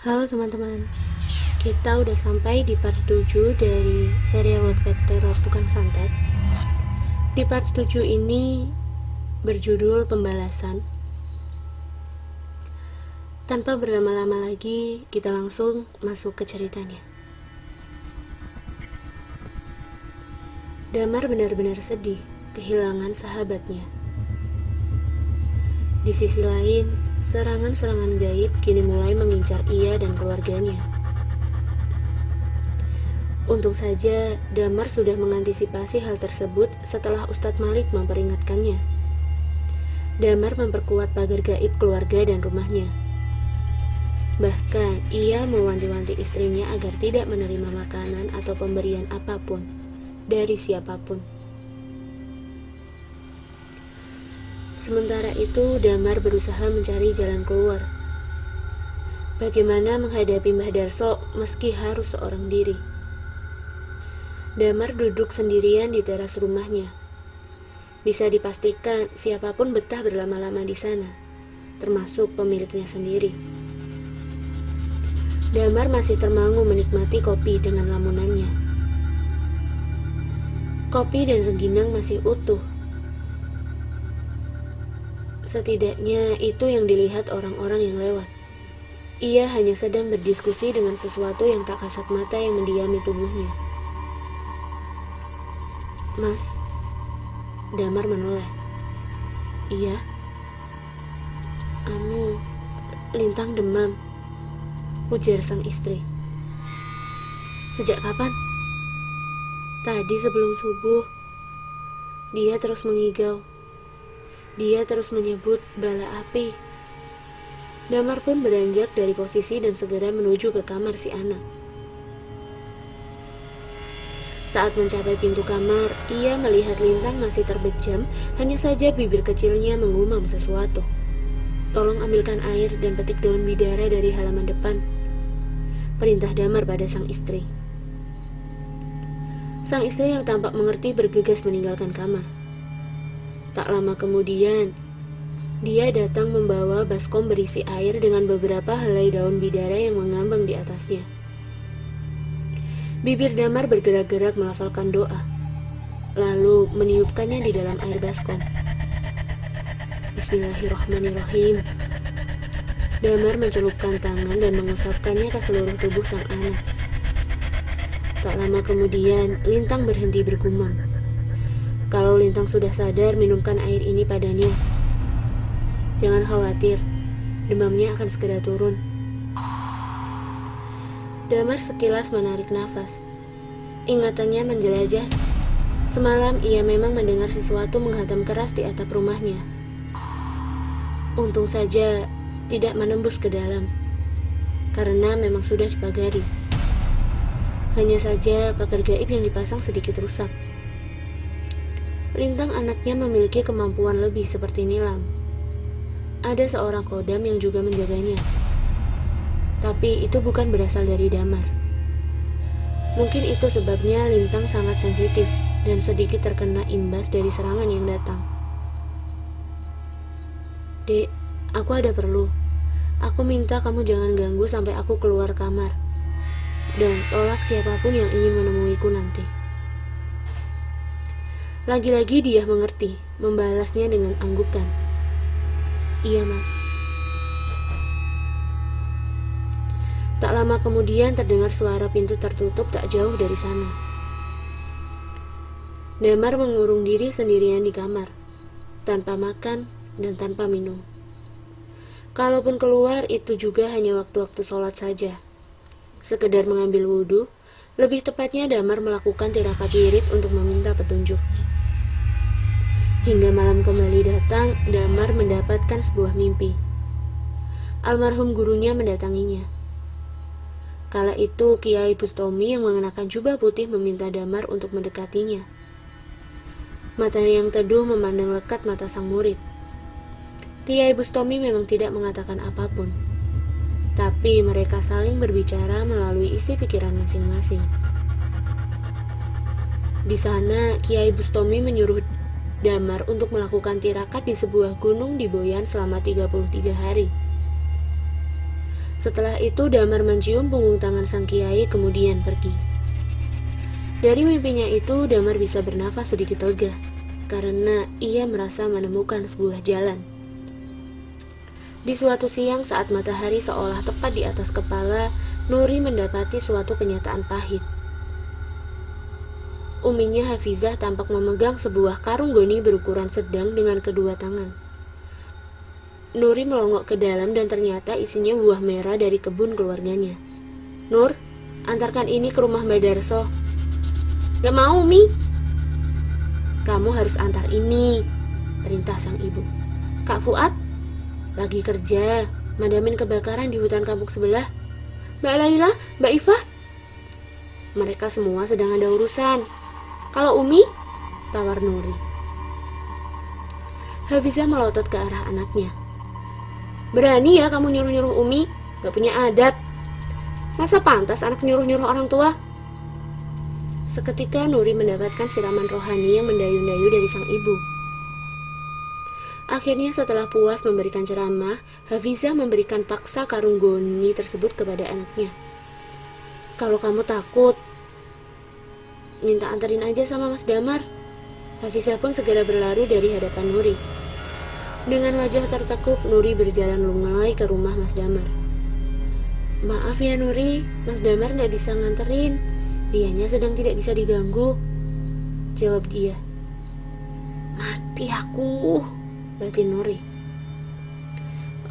Halo teman-teman, kita udah sampai di part 7 dari serial Wattpad Teror Tukang Santet. Di part 7 ini berjudul Pembalasan. Tanpa berlama-lama lagi, kita langsung masuk ke ceritanya. Damar benar-benar sedih kehilangan sahabatnya. Di sisi lain, serangan-serangan gaib kini mulai mengincar ia dan keluarganya. Untung saja Damar sudah mengantisipasi hal tersebut setelah Ustadz Malik memperingatkannya. Damar memperkuat pagar gaib keluarga dan rumahnya. Bahkan ia mewanti-wanti istrinya agar tidak menerima makanan atau pemberian apapun dari siapapun. Sementara itu, Damar berusaha mencari jalan keluar. Bagaimana menghadapi Mbah Darso meski harus seorang diri? Damar duduk sendirian di teras rumahnya. Bisa dipastikan siapapun betah berlama-lama di sana, termasuk pemiliknya sendiri. Damar masih termangu menikmati kopi dengan lamunannya. Kopi dan rengginang masih utuh. Setidaknya itu yang dilihat orang-orang yang lewat. Ia hanya sedang berdiskusi dengan sesuatu yang tak kasat mata yang mendiami tubuhnya. "Mas," Damar menoleh. "Iya." Lintang demam," ujar sang istri. "Sejak kapan?" "Tadi sebelum subuh." Dia terus mengigau. Dia terus menyebut bala api. Damar pun beranjak dari posisi dan segera menuju ke kamar si anak. Saat mencapai pintu kamar, ia melihat Lintang masih terbejam, hanya saja bibir kecilnya mengumam sesuatu. "Tolong ambilkan air dan petik daun bidara dari halaman depan," perintah Damar pada sang istri. Sang istri yang tampak mengerti bergegas meninggalkan kamar. Tak lama kemudian, dia datang membawa baskom berisi air dengan beberapa helai daun bidara yang mengambang di atasnya. Bibir Damar bergerak-gerak melafalkan doa, lalu meniupkannya di dalam air baskom. Bismillahirrahmanirrahim. Damar mencelupkan tangan dan mengusapkannya ke seluruh tubuh sang anak. Tak lama kemudian, Lintang berhenti bergumam. Kalau Lintang sudah sadar, minumkan air ini padanya. Jangan khawatir, demamnya akan segera turun. Damar sekilas menarik nafas. Ingatannya menjelajah. Semalam ia memang mendengar sesuatu menghantam keras di atap rumahnya. Untung saja tidak menembus ke dalam, karena memang sudah dipagari. Hanya saja pagar gaib yang dipasang sedikit rusak. Lintang anaknya memiliki kemampuan lebih seperti Nilam. Ada seorang kodam yang juga menjaganya. Tapi itu bukan berasal dari Damar. Mungkin itu sebabnya Lintang sangat sensitif dan sedikit terkena imbas dari serangan yang datang. "Dek, aku ada perlu. Aku minta kamu jangan ganggu sampai aku keluar kamar. Dan tolak siapapun yang ingin menemuiku nanti." Lagi-lagi dia mengerti, membalasnya dengan anggukan. "Iya, Mas." Tak lama kemudian terdengar suara pintu tertutup tak jauh dari sana. Damar mengurung diri sendirian di kamar, tanpa makan dan tanpa minum. Kalaupun keluar, itu juga hanya waktu-waktu sholat saja. Sekedar mengambil wudhu, lebih tepatnya Damar melakukan tirakat wirid untuk meminta petunjuk. Hingga malam kembali datang, Damar mendapatkan sebuah mimpi. Almarhum gurunya mendatanginya. Kala itu Kiai Bustomi yang mengenakan jubah putih meminta Damar untuk mendekatinya. Matanya yang teduh memandang lekat mata sang murid. Kiai Bustomi memang tidak mengatakan apapun, tapi mereka saling berbicara melalui isi pikiran masing-masing. Di sana, Kiai Bustomi menyuruh Damar untuk melakukan tirakat di sebuah gunung di Boyan selama 33 hari. Setelah itu Damar mencium punggung tangan sang kiai kemudian pergi. Dari mimpinya itu Damar bisa bernafas sedikit lega karena ia merasa menemukan sebuah jalan. Di suatu siang saat matahari seolah tepat di atas kepala, Nuri mendapati suatu kenyataan pahit. Uminya Hafizah tampak memegang sebuah karung goni berukuran sedang dengan kedua tangan. Nuri melongok ke dalam dan ternyata isinya buah merah dari kebun keluarganya. "Nur, antarkan ini ke rumah Mbak Darso." "Gak mau, Mi." "Kamu harus antar ini," perintah sang ibu. "Kak Fuad lagi kerja, madamin kebakaran di hutan kampung sebelah. Mbak Laila, Mbak Ifah, mereka semua sedang ada urusan. Kalau Umi," tawar Nuri. Hafizah melotot ke arah anaknya. "Berani ya kamu nyuruh-nyuruh Umi? Gak punya adab. Masa pantas anak nyuruh-nyuruh orang tua?" Seketika Nuri mendapatkan siraman rohani yang mendayu-dayu dari sang ibu. Akhirnya setelah puas memberikan ceramah, Hafizah memberikan paksa karung goni tersebut kepada anaknya. "Kalau kamu takut, minta anterin aja sama Mas Damar." Hafizah pun segera berlari dari hadapan Nuri. Dengan wajah tertekuk, Nuri berjalan lunglai ke rumah Mas Damar. "Maaf ya Nuri, Mas Damar gak bisa nganterin. Dianya sedang tidak bisa diganggu," jawab dia. "Mati aku," batin Nuri.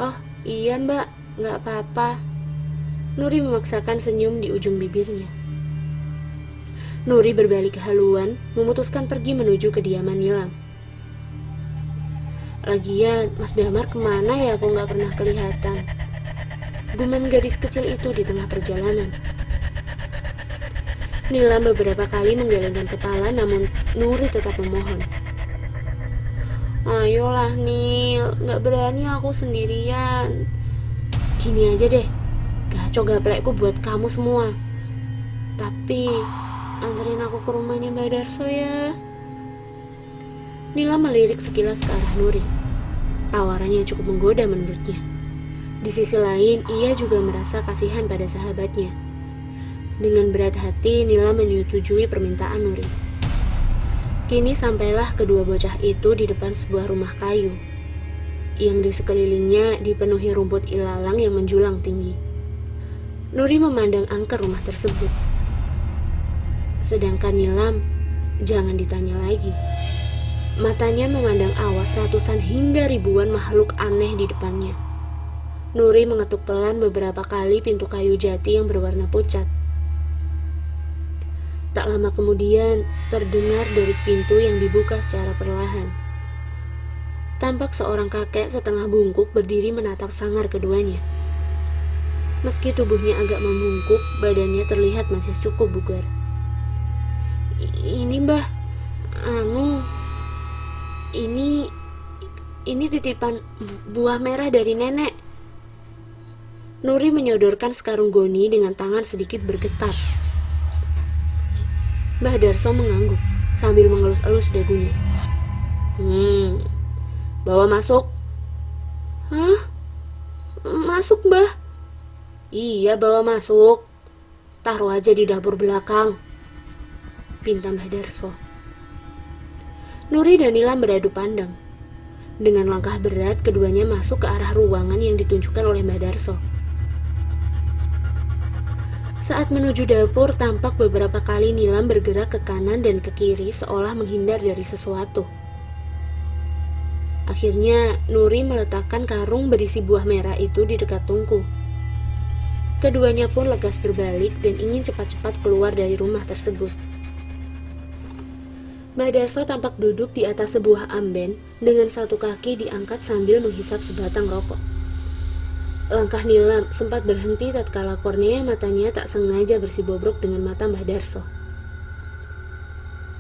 "Oh iya Mbak, gak apa-apa." Nuri memaksakan senyum di ujung bibirnya. Nuri berbalik haluan, memutuskan pergi menuju kediaman Nilam. "Lagian Mas Damar kemana ya kok gak pernah kelihatan?" gumam gadis kecil itu di tengah perjalanan. Nilam beberapa kali menggelengkan kepala, namun Nuri tetap memohon. "Ayolah Nil, gak berani aku sendirian. Gini aja deh, gaco gaplekku buat kamu semua. Tapi anterin aku ke rumahnya Mbak Darso ya." Nila melirik sekilas ke arah Nuri. Tawarannya cukup menggoda menurutnya. Di sisi lain, ia juga merasa kasihan pada sahabatnya. Dengan berat hati, Nila menyetujui permintaan Nuri. Kini sampailah kedua bocah itu di depan sebuah rumah kayu, yang di sekelilingnya dipenuhi rumput ilalang yang menjulang tinggi. Nuri memandang angker rumah tersebut. Sedangkan Nilam, jangan ditanya lagi. Matanya memandang awas ratusan hingga ribuan makhluk aneh di depannya. Nuri mengetuk pelan beberapa kali pintu kayu jati yang berwarna pucat. Tak lama kemudian, terdengar dari pintu yang dibuka secara perlahan. Tampak seorang kakek setengah bungkuk berdiri menatap sangar keduanya. Meski tubuhnya agak membungkuk, badannya terlihat masih cukup bugar. "Ini Mbah, ini titipan buah merah dari nenek." Nuri menyodorkan sekarung goni dengan tangan sedikit bergetar. Mbah Darso mengangguk sambil mengelus-elus dagunya. Bawa masuk." "Hah? Masuk Mbah?" "Iya, bawa masuk. Taruh aja di dapur belakang," pinta Mbah Darso. Nuri dan Nilam beradu pandang. Dengan langkah berat, keduanya masuk ke arah ruangan yang ditunjukkan oleh Mbah Darso. Saat menuju dapur, tampak beberapa kali Nilam bergerak ke kanan dan ke kiri seolah menghindar dari sesuatu. Akhirnya, Nuri meletakkan karung berisi buah merah itu di dekat tungku. Keduanya pun lekas berbalik dan ingin cepat-cepat keluar dari rumah tersebut. Mbah Darso tampak duduk di atas sebuah amben dengan satu kaki diangkat sambil menghisap sebatang rokok. Langkah Nilam sempat berhenti tatkala kornea matanya tak sengaja bersibobrok dengan mata Mbah Darso.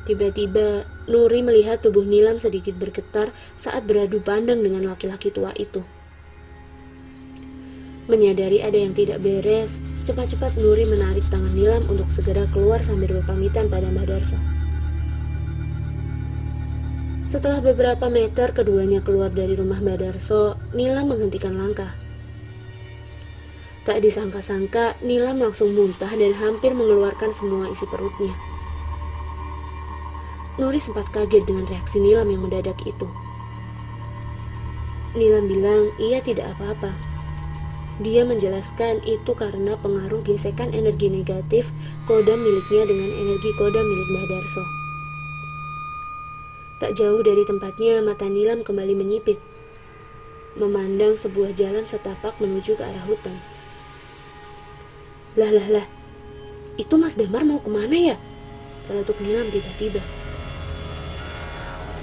Tiba-tiba, Nuri melihat tubuh Nilam sedikit bergetar saat beradu pandang dengan laki-laki tua itu. Menyadari ada yang tidak beres, cepat-cepat Nuri menarik tangan Nilam untuk segera keluar sambil berpamitan pada Mbah Darso. Setelah beberapa meter keduanya keluar dari rumah Mbah Darso, Nilam menghentikan langkah. Tak disangka-sangka, Nilam langsung muntah dan hampir mengeluarkan semua isi perutnya. Nuri sempat kaget dengan reaksi Nilam yang mendadak itu. Nilam bilang ia tidak apa-apa. Dia menjelaskan itu karena pengaruh gesekan energi negatif kodam miliknya dengan energi kodam milik Mbah Darso. Tak jauh dari tempatnya, mata Nilam kembali menyipit, memandang sebuah jalan setapak menuju ke arah hutan. Lah, itu Mas Damar mau kemana ya? Celetuk Nilam tiba-tiba.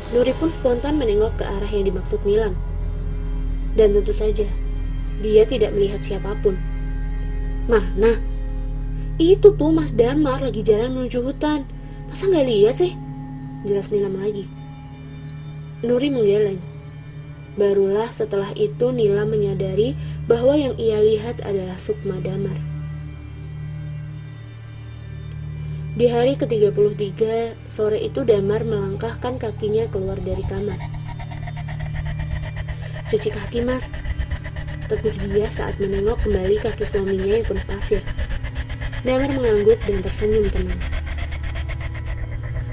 Nuri pun spontan menengok ke arah yang dimaksud Nilam. Dan tentu saja, dia tidak melihat siapapun. Mana? Itu tuh Mas Damar lagi jalan menuju hutan. Masa nggak lihat sih? Jelas Nilam lagi. Nuri menggeleng. Barulah setelah itu Nilam menyadari bahwa yang ia lihat adalah Sukma Damar. Di hari ke-33, sore itu Damar melangkahkan kakinya keluar dari kamar. Cuci kaki, Mas, tegur dia saat menengok kembali kaki suaminya yang penuh pasir. Damar mengangguk dan tersenyum tenang.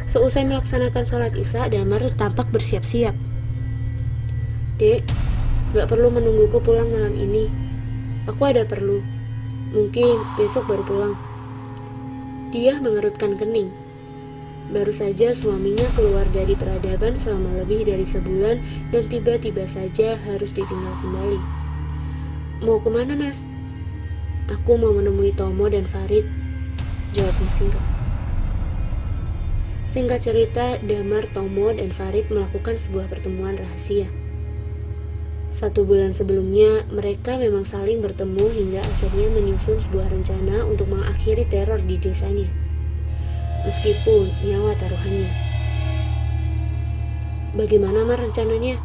Seusai melaksanakan sholat isya, Damar tampak bersiap-siap. Dek, gak perlu menungguku pulang malam ini. Aku ada perlu. Mungkin besok baru pulang. Dia mengerutkan kening. Baru saja suaminya keluar dari peradaban selama lebih dari sebulan dan tiba-tiba saja harus ditinggal kembali. Mau kemana, Mas? Aku mau menemui Tomo dan Farid, jawabnya singkat. Singkat cerita, Damar, Tomo, dan Farid melakukan sebuah pertemuan rahasia. 1 bulan sebelumnya, mereka memang saling bertemu hingga akhirnya menyusun sebuah rencana untuk mengakhiri teror di desanya. Meskipun nyawa taruhannya. Bagaimana Mar rencananya?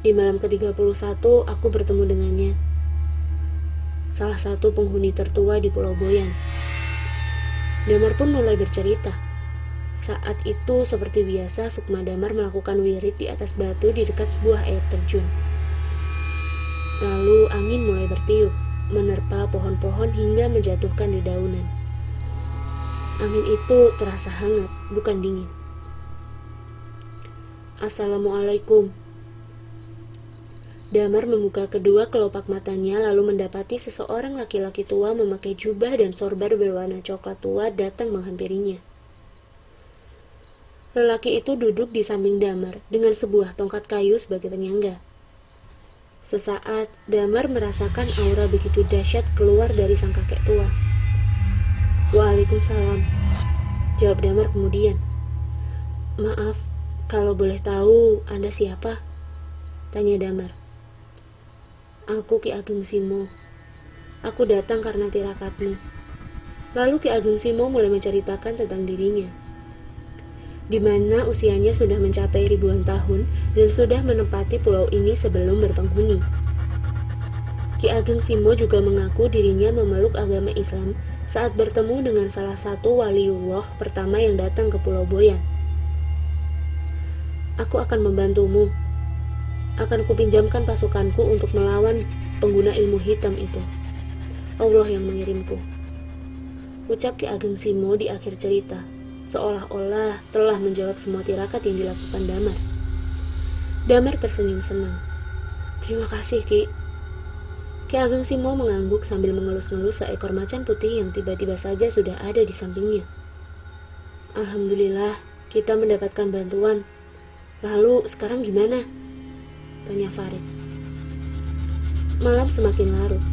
Di malam ke-31, aku bertemu dengannya. Salah satu penghuni tertua di Pulau Boyan. Damar pun mulai bercerita. Saat itu, seperti biasa, Sukma Damar melakukan wirid di atas batu di dekat sebuah air terjun. Lalu angin mulai bertiup, menerpa pohon-pohon hingga menjatuhkan dedaunan. Angin itu terasa hangat, bukan dingin. Assalamualaikum. Damar membuka kedua kelopak matanya lalu mendapati seseorang laki-laki tua memakai jubah dan sorban berwarna coklat tua datang menghampirinya. Lelaki itu duduk di samping Damar dengan sebuah tongkat kayu sebagai penyangga. Sesaat, Damar merasakan aura begitu dahsyat keluar dari sang kakek tua. Waalaikumsalam, jawab Damar kemudian. Maaf, kalau boleh tahu Anda siapa? Tanya Damar. Aku Ki Ageng Simo. Aku datang karena tirakatmu. Lalu Ki Ageng Simo mulai menceritakan tentang dirinya, di mana usianya sudah mencapai ribuan tahun dan sudah menempati pulau ini sebelum berpenghuni. Ki Ageng Simo juga mengaku dirinya memeluk agama Islam saat bertemu dengan salah satu waliullah pertama yang datang ke Pulau Boyan. Aku akan membantumu. Akan kupinjamkan pasukanku untuk melawan pengguna ilmu hitam itu. Allah yang mengirimku, ucap Ki Ageng Simo di akhir cerita, seolah-olah telah menjawab semua tirakat yang dilakukan Damar. Damar tersenyum senang. Terima kasih, Ki. Ki Ageng Simo mengangguk sambil mengelus-ngelus seekor macan putih yang tiba-tiba saja sudah ada di sampingnya. Alhamdulillah, kita mendapatkan bantuan. Lalu sekarang gimana? Tanya Farid. Malam semakin larut.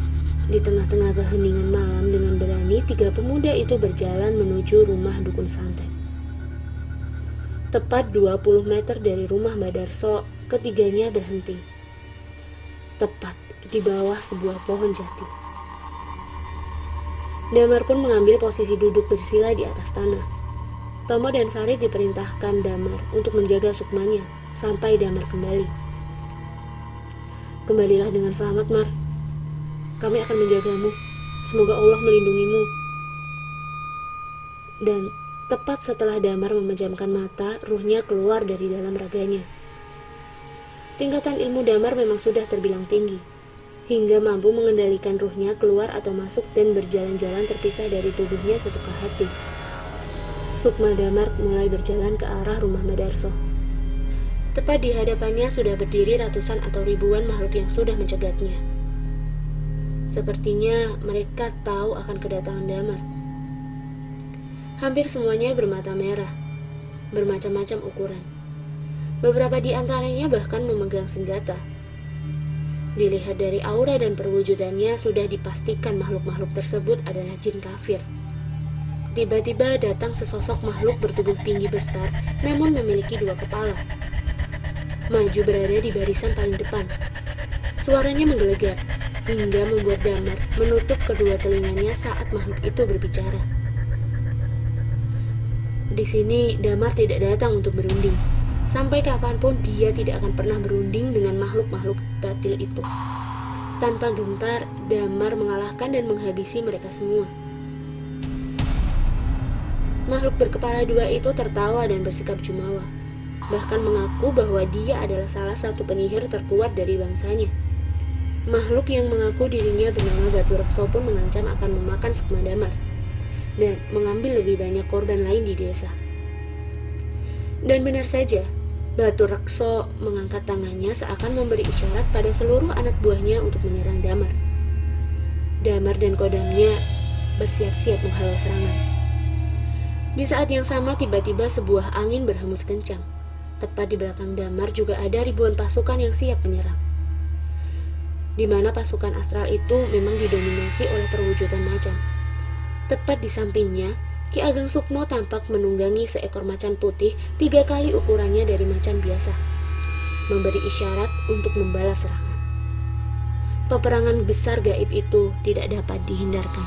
Di tengah-tengah keheningan malam dengan berani 3 pemuda itu berjalan menuju rumah dukun santet. Tepat 20 meter dari rumah Mbah Darso, ketiganya berhenti. Tepat di bawah sebuah pohon jati. Damar pun mengambil posisi duduk bersila di atas tanah. Tomo dan Farid diperintahkan Damar untuk menjaga Sukmanya sampai Damar kembali. Kembalilah dengan selamat, Mar. Kami akan menjagamu. Semoga Allah melindungimu. Dan tepat setelah Damar memejamkan mata, ruhnya keluar dari dalam raganya. Tingkatan ilmu Damar memang sudah terbilang tinggi. hingga mampu mengendalikan ruhnya keluar atau masuk dan berjalan-jalan terpisah dari tubuhnya sesuka hati. Sukma Damar mulai berjalan ke arah rumah Madarso. Tepat di hadapannya sudah berdiri ratusan atau ribuan makhluk yang sudah mencegatnya. Sepertinya mereka tahu akan kedatangan Damar. Hampir semuanya bermata merah, bermacam-macam ukuran. Beberapa di antaranya bahkan memegang senjata. Dilihat dari aura dan perwujudannya, sudah dipastikan makhluk-makhluk tersebut adalah jin kafir. Tiba-tiba datang sesosok makhluk bertubuh tinggi besar, namun memiliki 2 kepala. Maju berada di barisan paling depan. Suaranya menggelegar, hingga membuat Damar menutup kedua telinganya saat makhluk itu berbicara. Di sini, Damar tidak datang untuk berunding. Sampai kapanpun dia tidak akan pernah berunding dengan makhluk-makhluk batil itu. Tanpa gentar, Damar mengalahkan dan menghabisi mereka semua. Makhluk berkepala 2 itu tertawa dan bersikap jumawa, bahkan mengaku bahwa dia adalah salah satu penyihir terkuat dari bangsanya. Makhluk yang mengaku dirinya bernama Batu Rekso pun mengancam akan memakan Sukma Damar dan mengambil lebih banyak korban lain di desa. Dan benar saja, Batu Rekso mengangkat tangannya seakan memberi isyarat pada seluruh anak buahnya untuk menyerang Damar. Damar dan kodamnya bersiap-siap menghalau serangan. Di saat yang sama, tiba-tiba sebuah angin berhembus kencang. Tepat di belakang Damar juga ada ribuan pasukan yang siap menyerang. Di mana pasukan astral itu memang didominasi oleh perwujudan macan. Tepat di sampingnya, Ki Ageng Sukmo tampak menunggangi seekor macan putih 3 kali ukurannya dari macan biasa, memberi isyarat untuk membalas serangan. Peperangan besar gaib itu tidak dapat dihindarkan.